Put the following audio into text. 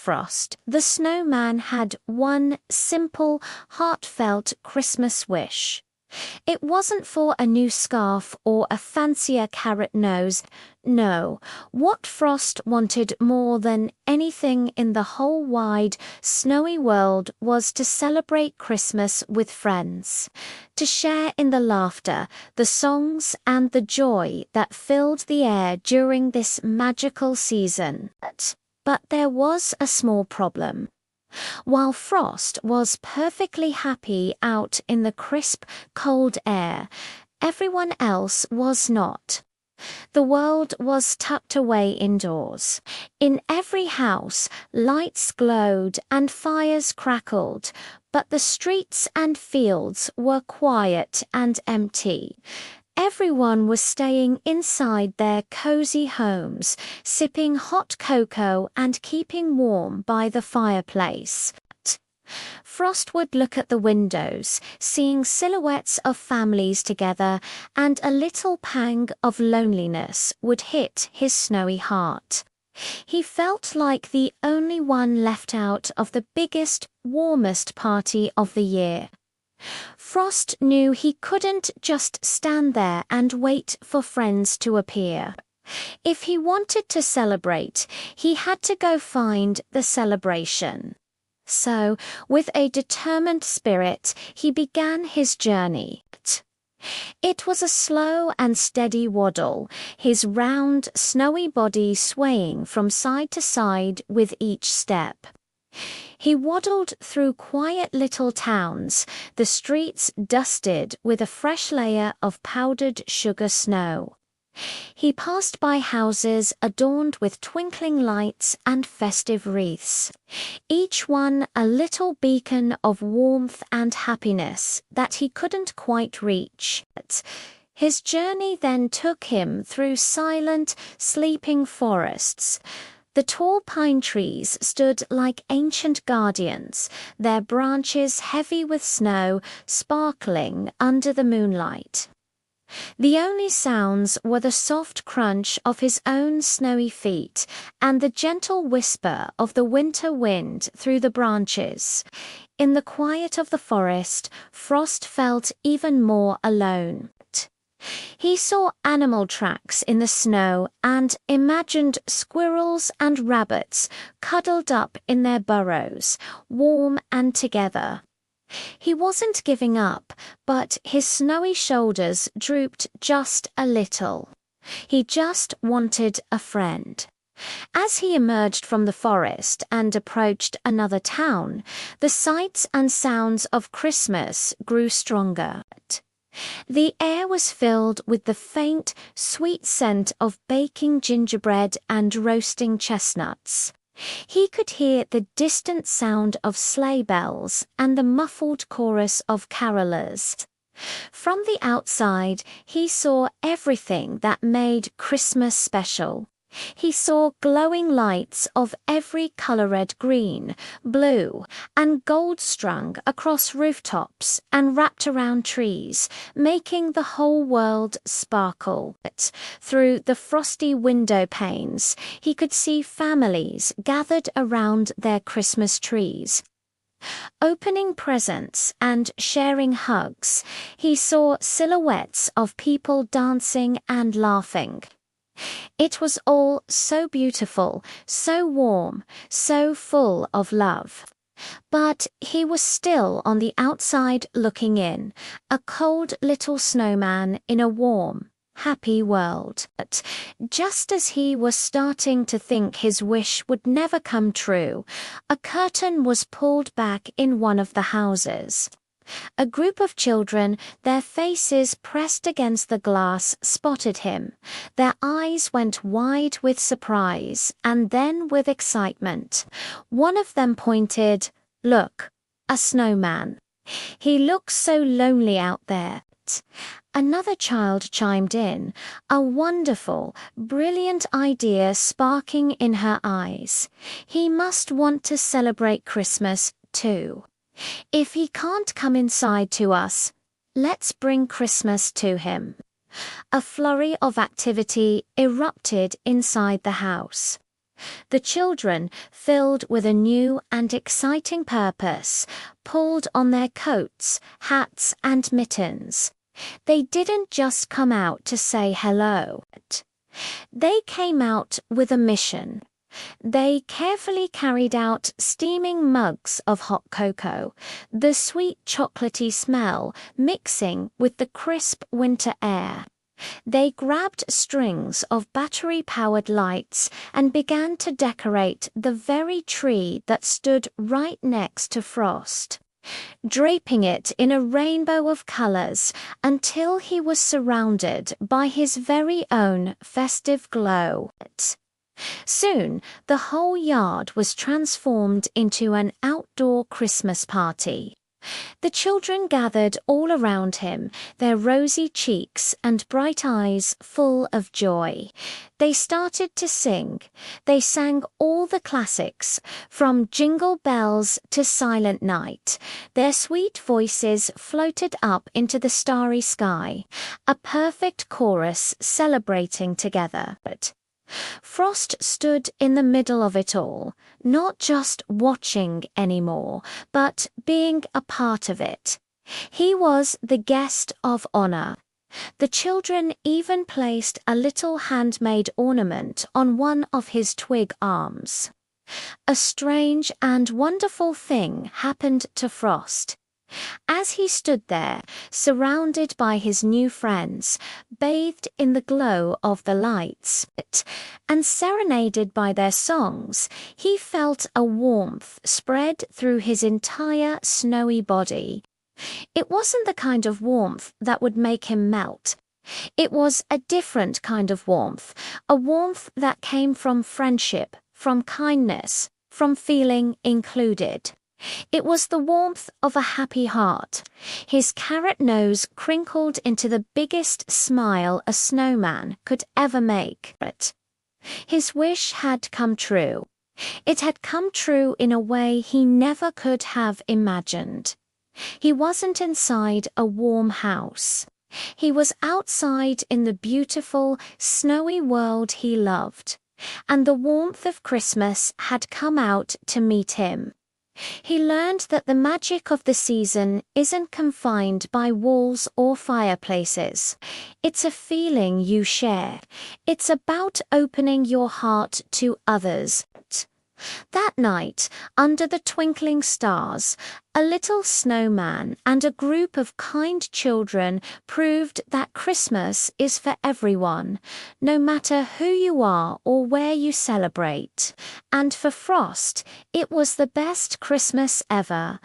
Frost the Snowman had one simple, heartfelt Christmas wish. It wasn't for a new scarf or a fancier carrot nose. No, what Frost wanted more than anything in the whole wide, snowy world was to celebrate Christmas with friends, to share in the laughter, the songs, and the joy that filled the air during this magical season. But there was a small problem. While Frost was perfectly happy out in the crisp, cold air, everyone else was not. The world was tucked away indoors. In every house, lights glowed and fires crackled, but the streets and fields were quiet and empty. Everyone was staying inside their cozy homes, sipping hot cocoa and keeping warm by the fireplace. Frost would look at the windows, seeing silhouettes of families together, and a little pang of loneliness would hit his snowy heart. He felt like the only one left out of the biggest, warmest party of the year. Frost knew he couldn't just stand there and wait for friends to appear. If he wanted to celebrate, he had to go find the celebration. So, with a determined spirit, he began his journey. It was a slow and steady waddle, his round, snowy body swaying from side to side with each step. He waddled through quiet little towns, the streets dusted with a fresh layer of powdered sugar snow. He passed by houses adorned with twinkling lights and festive wreaths, each one a little beacon of warmth and happiness that he couldn't quite reach. His journey then took him through silent, sleeping forests. The tall pine trees stood like ancient guardians, their branches heavy with snow, sparkling under the moonlight. The only sounds were the soft crunch of his own snowy feet and the gentle whisper of the winter wind through the branches. In the quiet of the forest, Frost felt even more alone. He saw animal tracks in the snow and imagined squirrels and rabbits cuddled up in their burrows, warm and together. He wasn't giving up, but his snowy shoulders drooped just a little. He just wanted a friend. As he emerged from the forest and approached another town, the sights and sounds of Christmas grew stronger. The air was filled with the faint, sweet scent of baking gingerbread and roasting chestnuts. He could hear the distant sound of sleigh bells and the muffled chorus of carolers. From the outside, he saw everything that made Christmas special. He saw glowing lights of every color-red green, blue, and gold strung across rooftops and wrapped around trees, making the whole world sparkle. Through the frosty window panes, he could see families gathered around their Christmas trees. Opening presents and sharing hugs, he saw silhouettes of people dancing and laughing. It was all so beautiful, so warm, so full of love. But he was still on the outside looking in, a cold little snowman in a warm, happy world. But just as he was starting to think his wish would never come true, a curtain was pulled back in one of the houses. A group of children, their faces pressed against the glass, spotted him. Their eyes went wide with surprise and then with excitement. One of them pointed, "Look, a snowman. He looks so lonely out there." Another child chimed in, a wonderful, brilliant idea sparking in her eyes. He must want to celebrate Christmas, too. If he can't come inside to us, let's bring Christmas to him. A flurry of activity erupted inside the house. The children, filled with a new and exciting purpose, pulled on their coats, hats, and mittens. They didn't just come out to say hello. They came out with a mission. They carefully carried out steaming mugs of hot cocoa, the sweet chocolatey smell mixing with the crisp winter air. They grabbed strings of battery-powered lights and began to decorate the very tree that stood right next to Frost, draping it in a rainbow of colors until he was surrounded by his very own festive glow. Soon, the whole yard was transformed into an outdoor Christmas party. The children gathered all around him, their rosy cheeks and bright eyes full of joy. They started to sing. They sang all the classics, from Jingle Bells to Silent Night. Their sweet voices floated up into the starry sky, a perfect chorus celebrating together. But Frost stood in the middle of it all, not just watching anymore, but being a part of it. He was the guest of honor. The children even placed a little handmade ornament on one of his twig arms. A strange and wonderful thing happened to Frost. As he stood there, surrounded by his new friends, bathed in the glow of the lights, and serenaded by their songs, he felt a warmth spread through his entire snowy body. It wasn't the kind of warmth that would make him melt. It was a different kind of warmth, a warmth that came from friendship, from kindness, from feeling included. It was the warmth of a happy heart. His carrot nose crinkled into the biggest smile a snowman could ever make. His wish had come true. It had come true in a way he never could have imagined. He wasn't inside a warm house. He was outside in the beautiful, snowy world he loved, and the warmth of Christmas had come out to meet him. He learned that the magic of the season isn't confined by walls or fireplaces. It's a feeling you share. It's about opening your heart to others. That night, under the twinkling stars, a little snowman and a group of kind children proved that Christmas is for everyone, no matter who you are or where you celebrate. And for Frost, it was the best Christmas ever.